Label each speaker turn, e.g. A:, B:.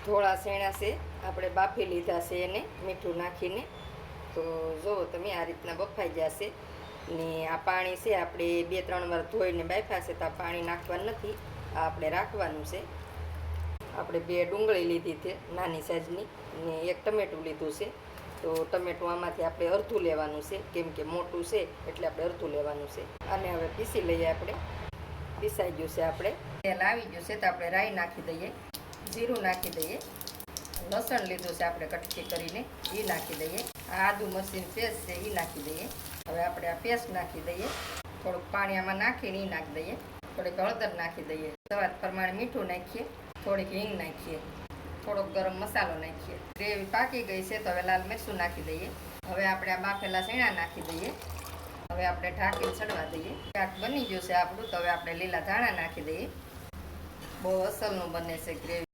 A: ધોળા શેણા છે આપણે બાફી લીધા છે એને મીઠું નાખીને. તો જુઓ તમે આ રીતના બફાઈ જશે ને આ પાણી છે આપણે 2-3 વાર ધોઈને બાફ્યા છે તો આ પાણી નાખવાનું નથી, આ આપણે રાખવાનું છે. આપણે 2 ડુંગળી લીધી છે નાની સાઈઝની ને 1 ટમેટું લીધું છે. તો ટમેટું આમાંથી આપણે અડધું લેવાનું છે, કેમ કે મોટું છે એટલે આપણે અડધું લેવાનું છે. અને હવે પીસી લઈએ આપણે. પીસાઈ ગયું છે આપણે. તેલ આવી ગયું છે તો આપણે રાઈ નાખી દઈએ, જીરું નાખી દઈએ, લસણ લીધું છે આપણે કટકી કરીને એ નાખી દઈએ, આદુ મરચીની પેસ્ટ છે એ નાખી દઈએ. હવે આપણે આ પેસ્ટ નાખી દઈએ, થોડુંક પાણી આમાં નાખીને એ નાખી દઈએ, થોડીક હળદર નાખી દઈએ, સ્વાદ પ્રમાણે મીઠું નાખીએ, થોડીક હિંગ નાખીએ, થોડોક ગરમ મસાલો નાખીએ. ગ્રેવી પાકી ગઈ છે તો હવે લાલ મરચું નાખી દઈએ. હવે આપણે આ બાફેલા શેણા નાખી દઈએ. હવે આપણે ઢાંકીને ચડવા દઈએ. શાક બની ગયું છે આપણું, તો હવે આપણે લીલા ધાણા નાખી દઈએ. બહુ અસલનું બને છે ગ્રેવી.